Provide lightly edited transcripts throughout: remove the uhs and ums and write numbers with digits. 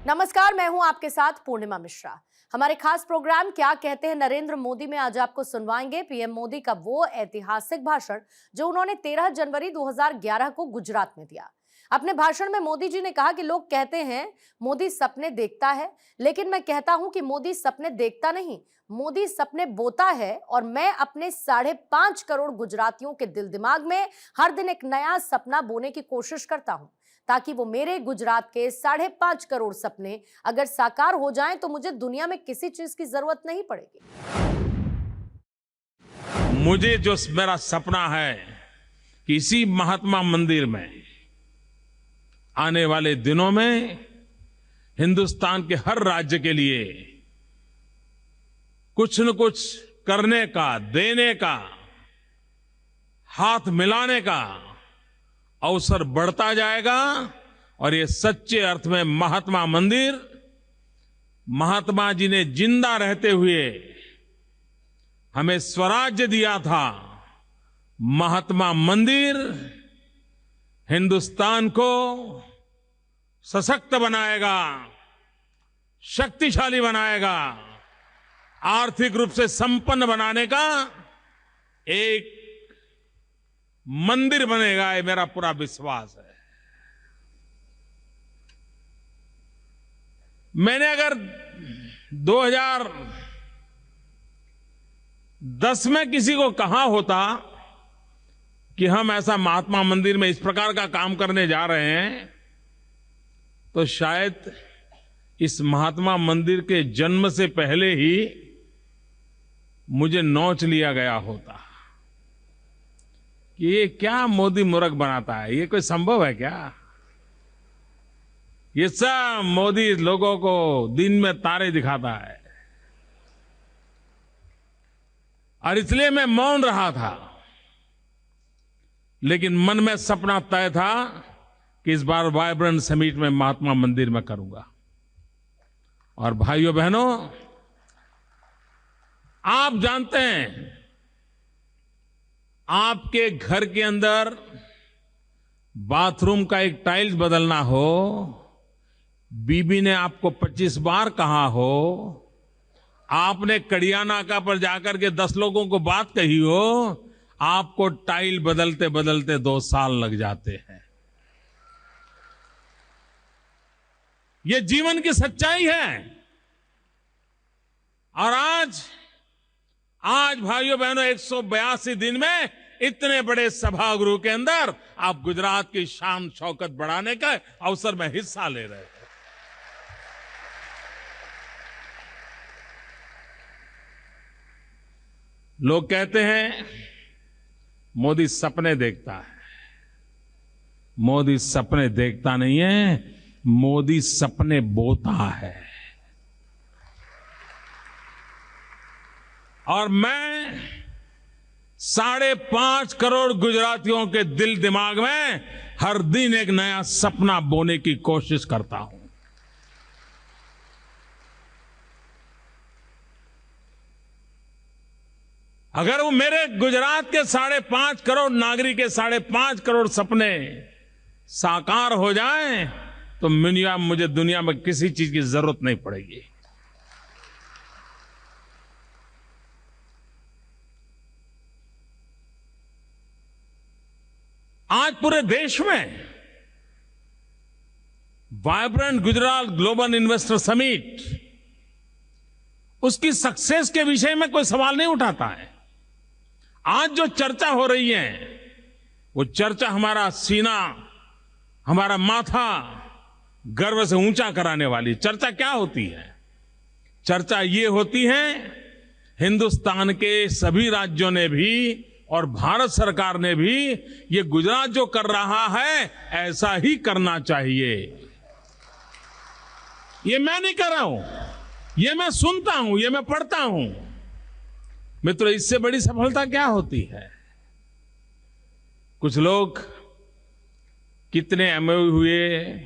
नमस्कार, मैं हूं आपके साथ पूर्णिमा मिश्रा। हमारे खास प्रोग्राम क्या कहते हैं नरेंद्र मोदी में आज आपको सुनवाएंगे पीएम मोदी का वो ऐतिहासिक भाषण जो उन्होंने 13 जनवरी 2011 को गुजरात में दिया। अपने भाषण में मोदी जी ने कहा कि लोग कहते हैं मोदी सपने देखता है, लेकिन मैं कहता हूं कि मोदी सपने देखता नहीं, मोदी सपने बोता है। और मैं अपने 5.5 करोड़ गुजरातियों के दिल दिमाग में हर दिन एक नया सपना बोने की कोशिश करता हूं, ताकि वो मेरे गुजरात के 5.5 करोड़ सपने अगर साकार हो जाएं तो मुझे दुनिया में किसी चीज की जरूरत नहीं पड़ेगी। मुझे जो मेरा सपना है कि इसी महात्मा मंदिर में आने वाले दिनों में हिंदुस्तान के हर राज्य के लिए कुछ न कुछ करने का, देने का, हाथ मिलाने का अवसर बढ़ता जाएगा। और ये सच्चे अर्थ में महात्मा मंदिर, महात्मा जी ने जिंदा रहते हुए हमें स्वराज्य दिया था। महात्मा मंदिर हिंदुस्तान को सशक्त बनाएगा, शक्तिशाली बनाएगा, आर्थिक रूप से संपन्न बनाने का एक मंदिर बनेगा, ये मेरा पूरा विश्वास है। मैंने अगर 2010 में किसी को कहा होता कि हम ऐसा महात्मा मंदिर में इस प्रकार का काम करने जा रहे हैं, तो शायद इस महात्मा मंदिर के जन्म से पहले ही मुझे नोच लिया गया होता कि ये क्या मोदी मूर्ख बनाता है, ये कोई संभव है क्या? ये सब मोदी लोगों को दिन में तारे दिखाता है। और इसलिए मैं मौन रहा था, लेकिन मन में सपना तय था कि इस बार वाइब्रेंट समिट में महात्मा मंदिर में करूंगा। और भाइयों बहनों, आप जानते हैं, आपके घर के अंदर बाथरूम का एक टाइल्स बदलना हो, बीबी ने आपको 25 बार कहा हो, आपने कड़िया नाका पर जाकर के 10 लोगों को बात कही हो, आपको टाइल बदलते बदलते 2 साल लग जाते हैं। ये जीवन की सच्चाई है। और आज भाइयों बहनों, 182 दिन में इतने बड़े सभागृह के अंदर आप गुजरात की शान शौकत बढ़ाने का अवसर में हिस्सा ले रहे हैं। लोग कहते हैं मोदी सपने देखता है। मोदी सपने देखता नहीं है, मोदी सपने बोता है। और मैं 5.5 करोड़ गुजरातियों के दिल दिमाग में हर दिन एक नया सपना बोने की कोशिश करता हूं। अगर वो मेरे गुजरात के 5.5 करोड़ नागरिक के 5.5 करोड़ सपने साकार हो जाएं, तो मुझे दुनिया में किसी चीज की जरूरत नहीं पड़ेगी। आज पूरे देश में vibrant Gujarat global investor summit, उसकी सक्सेस के विषय में कोई सवाल नहीं उठाता है। आज जो चर्चा हो रही है, वो चर्चा हमारा सीना, हमारा माथा गर्व से ऊंचा कराने वाली चर्चा क्या होती है? चर्चा ये होती है, हिंदुस्तान के सभी राज्यों ने भी और भारत सरकार ने भी ये गुजरात जो कर रहा है, ऐसा ही करना चाहिए। ये मैं नहीं कर रहा हूं, ये मैं सुनता हूं, ये मैं पढ़ता हूं। मित्रों, इससे बड़ी सफलता क्या होती है? कुछ लोग कितने एमओयू हुए,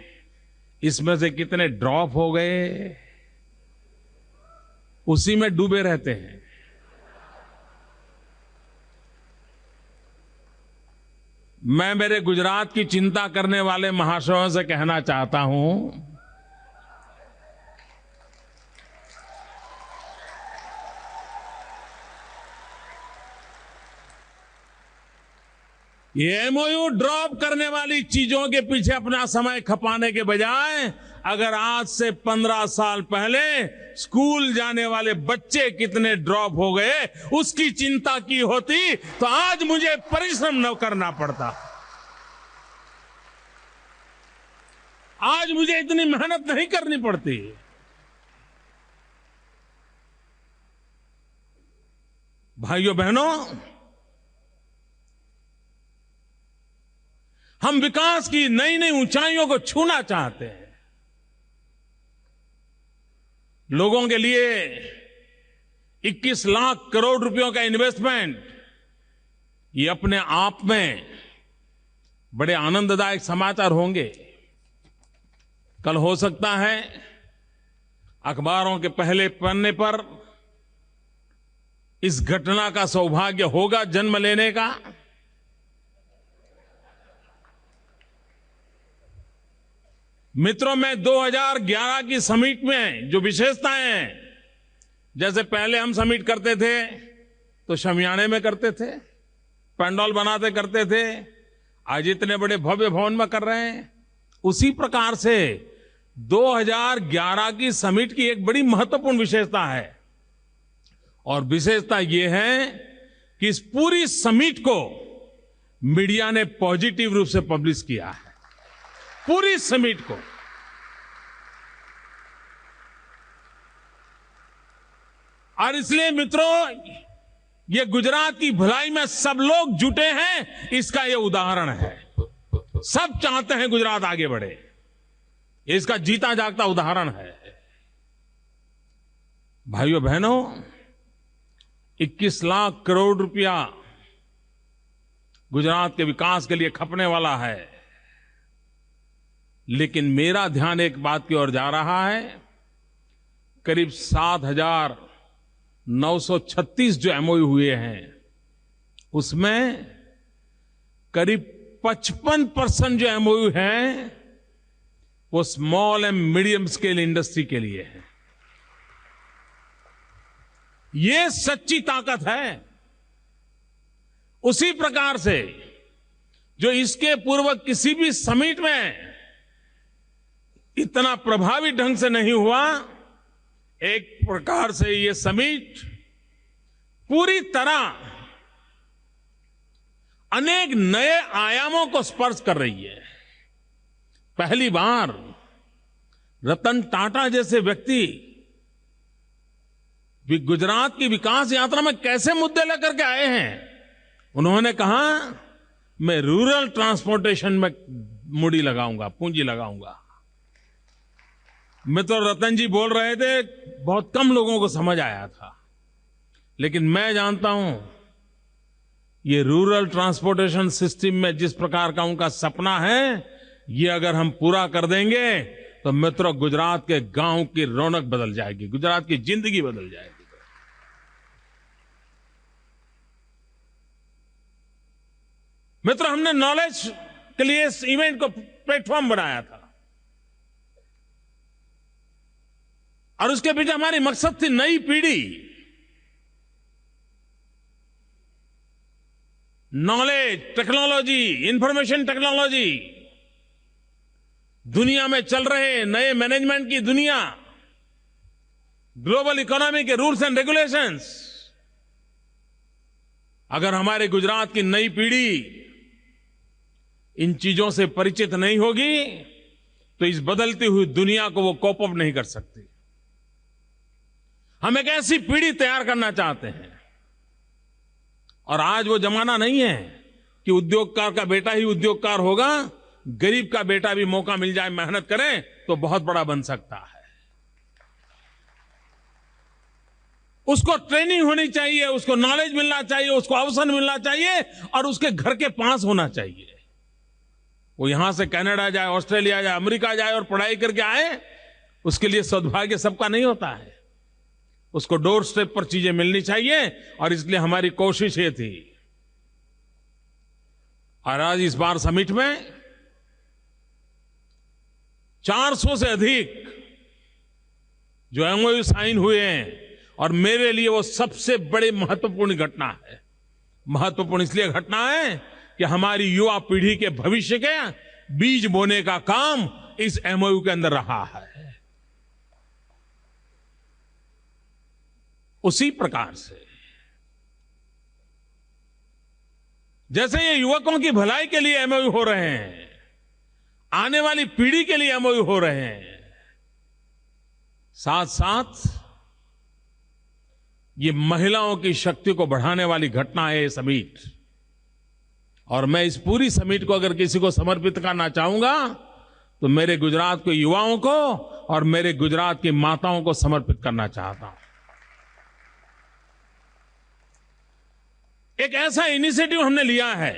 इसमें से कितने ड्रॉप हो गए, उसी में डूबे रहते हैं। मैं मेरे गुजरात की चिंता करने वाले महाशयों से कहना चाहता हूं ये एमओयू ड्रॉप करने वाली चीजों के पीछे अपना समय खपाने के बजाय अगर आज से 15 साल पहले स्कूल जाने वाले बच्चे कितने ड्रॉप हो गए उसकी चिंता की होती तो आज मुझे परिश्रम न करना पड़ता। आज मुझे इतनी मेहनत नहीं करनी पड़ती। भाइयों बहनों, हम विकास की नई नई ऊंचाइयों को छूना चाहते हैं। लोगों के लिए 21 लाख करोड़ रुपयों का इन्वेस्टमेंट, ये अपने आप में बड़े आनंददायक समाचार होंगे। कल हो सकता है अखबारों के पहले पन्ने पर इस घटना का सौभाग्य होगा जन्म लेने का। मित्रों, मैं 2011 की समिट में जो विशेषताएं हैं, जैसे पहले हम समिट करते थे तो शमियाने में करते थे, पंडाल बनाते करते थे, आज इतने बड़े भव्य भवन में कर रहे हैं। उसी प्रकार से 2011 की समिट की एक बड़ी महत्वपूर्ण विशेषता है, और विशेषता यह है कि इस पूरी समिट को मीडिया ने पॉजिटिव रूप से पब्लिश किया है, पूरी समिट को। और इसलिए मित्रों, ये गुजरात की भलाई में सब लोग जुटे हैं, इसका ये उदाहरण है। सब चाहते हैं गुजरात आगे बढ़े, ये इसका जीता जागता उदाहरण है। भाइयों बहनों, 21 लाख करोड़ रुपया गुजरात के विकास के लिए खपने वाला है, लेकिन मेरा ध्यान एक बात की ओर जा रहा है। करीब 7,936 जो एमओयू हुए हैं, उसमें करीब 55% जो एमओयू हैं वो small and medium scale industry के लिए है। ये सच्ची ताकत है। उसी प्रकार से जो इसके पूर्व किसी भी समिट में इतना प्रभावी ढंग से नहीं हुआ, एक प्रकार से ये समिट पूरी तरह अनेक नए आयामों को स्पर्श कर रही है। पहली बार रतन टाटा जैसे व्यक्ति भी गुजरात की विकास यात्रा में कैसे मुद्दे लेकर के आए हैं। उन्होंने कहा, मैं रूरल ट्रांसपोर्टेशन में मूड़ी लगाऊंगा, पूंजी लगाऊंगा। मैं तो रतन जी बोल रहे थे, बहुत कम लोगों को समझ आया था, लेकिन मैं जानता हूं ये रूरल ट्रांसपोर्टेशन सिस्टम में जिस प्रकार का उनका सपना है, ये अगर हम पूरा कर देंगे तो मित्रों, गुजरात के गांव की रौनक बदल जाएगी, गुजरात की जिंदगी बदल जाएगी। मित्रों, हमने नॉलेज के लिए इस इवेंट को प्लेटफॉर्म बनाया था, और उसके पीछे हमारी मकसद थी नई पीढ़ी नॉलेज, टेक्नोलॉजी, इंफॉर्मेशन टेक्नोलॉजी, दुनिया में चल रहे नए मैनेजमेंट की दुनिया, ग्लोबल इकोनॉमी के रूल्स एंड रेगुलेशंस, अगर हमारे गुजरात की नई पीढ़ी इन चीजों से परिचित नहीं होगी तो इस बदलती हुई दुनिया को वो कोप अप नहीं कर सकती। हम एक ऐसी पीढ़ी तैयार करना चाहते हैं, और आज वो जमाना नहीं है कि उद्योगकार का बेटा ही उद्योगकार होगा। गरीब का बेटा भी मौका मिल जाए, मेहनत करे तो बहुत बड़ा बन सकता है। उसको ट्रेनिंग होनी चाहिए, उसको नॉलेज मिलना चाहिए, उसको अवसर मिलना चाहिए, और उसके घर के पास होना चाहिए। वो यहां से कनाडा जाए, ऑस्ट्रेलिया जाए, अमेरिका जाए और पढ़ाई करके आए, उसके लिए सौभाग्य सबका नहीं होता है। उसको डोर स्टेप पर चीजें मिलनी चाहिए, और इसलिए हमारी कोशिश ये थी। और आज इस बार समिट में 400 से अधिक जो एमओयू साइन हुए हैं, और मेरे लिए वो सबसे बड़ी महत्वपूर्ण घटना है। महत्वपूर्ण इसलिए घटना है कि कि हमारी युवा पीढ़ी के भविष्य के बीज बोने का काम इस एमओयू के अंदर रहा है। उसी प्रकार से जैसे ये युवकों की भलाई के लिए एमओयू हो रहे हैं, आने वाली पीढ़ी के लिए एमओयू हो रहे हैं, साथ साथ ये महिलाओं की शक्ति को बढ़ाने वाली घटना है ये समिट। और मैं इस पूरी समिट को अगर किसी को समर्पित करना चाहूंगा तो मेरे गुजरात के युवाओं को और मेरे गुजरात की माताओं को समर्पित करना चाहता हूं। एक ऐसा इनिशिएटिव हमने लिया है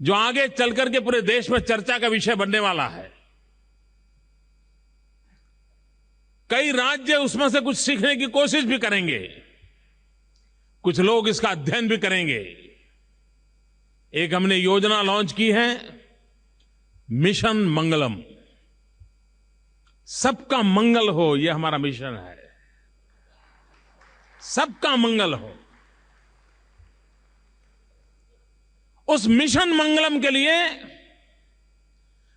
जो आगे चलकर के पूरे देश में चर्चा का विषय बनने वाला है। कई राज्य उसमें से कुछ सीखने की कोशिश भी करेंगे, कुछ लोग इसका अध्ययन भी करेंगे। एक हमने योजना लॉन्च की है, मिशन मंगलम। सबका मंगल हो, यह हमारा मिशन है। सबका मंगल हो। उस मिशन मंगलम के लिए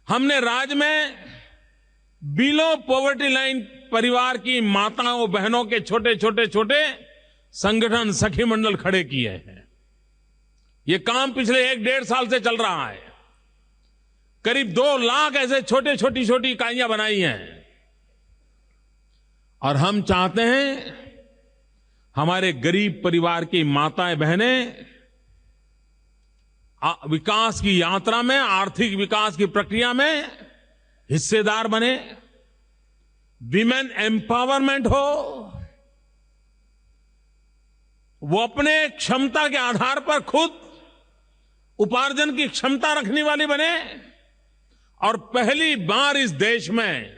हमने राज्य में बिलो पॉवर्टी लाइन परिवार की माताओं बहनों के छोटे छोटे संगठन सखी मंडल खड़े किए हैं। ये काम पिछले 1-1.5 साल से चल रहा है। करीब 2 लाख ऐसे छोटी इकाइयां बनाई हैं। और हम चाहते हैं हमारे गरीब परिवार की माताएं बहनें विकास की यात्रा में, आर्थिक विकास की प्रक्रिया में हिस्सेदार बने, विमेन एम्पावरमेंट हो, वो अपने क्षमता के आधार पर खुद उपार्जन की क्षमता रखने वाली बने। और पहली बार इस देश में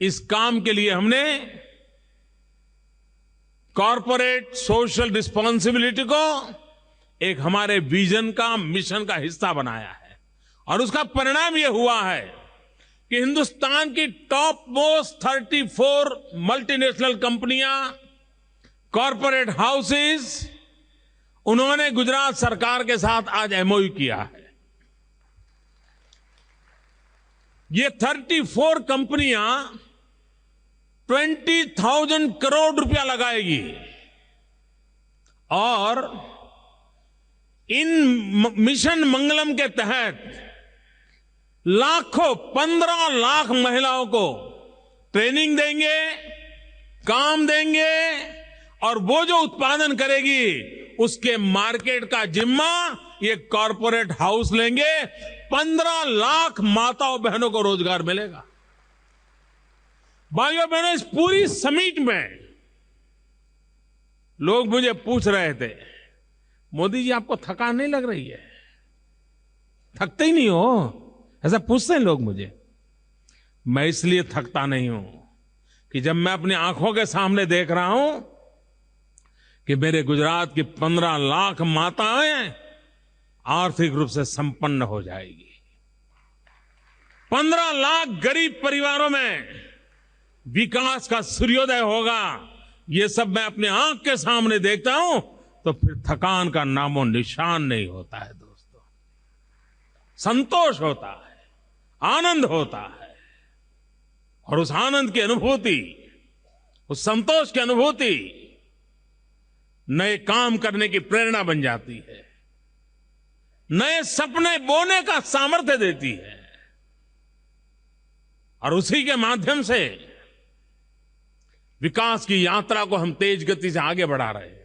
इस काम के लिए हमने कॉर्पोरेट सोशल रिस्पॉन्सिबिलिटी को एक हमारे विजन का, मिशन का हिस्सा बनाया है। और उसका परिणाम यह हुआ है कि हिंदुस्तान की टॉप मोस्ट 34 मल्टीनेशनल कंपनियां, कॉर्पोरेट हाउसेस, उन्होंने गुजरात सरकार के साथ आज एमओयू किया है। ये 34 कंपनियां 20,000 करोड़ रुपया लगाएगी। और इन मिशन मंगलम के तहत लाखों 15 लाख महिलाओं को ट्रेनिंग देंगे, काम देंगे, और वो जो उत्पादन करेगी उसके मार्केट का जिम्मा ये कॉर्पोरेट हाउस लेंगे। 15 लाख माताओं बहनों को रोजगार मिलेगा। भाइयों बहनों, इस पूरी समिट में लोग मुझे पूछ रहे थे, मोदी जी आपको थकान नहीं लग रही है? थकते ही नहीं हो, ऐसा पूछते हैं लोग मुझे। मैं इसलिए थकता नहीं हूं कि जब मैं अपनी आंखों के सामने देख रहा हूं कि मेरे गुजरात की 15 लाख माताएं आर्थिक रूप से संपन्न हो जाएगी, 15 लाख गरीब परिवारों में विकास का सूर्योदय होगा, ये सब मैं अपने आंख के सामने देखता हूं तो फिर थकान का नामो निशान नहीं होता है दोस्तों। संतोष होता है, आनंद होता है। और उस आनंद की अनुभूति, उस संतोष की अनुभूति नए काम करने की प्रेरणा बन जाती है, नए सपने बोने का सामर्थ्य देती है। और उसी के माध्यम से विकास की यात्रा को हम तेज गति से आगे बढ़ा रहे हैं।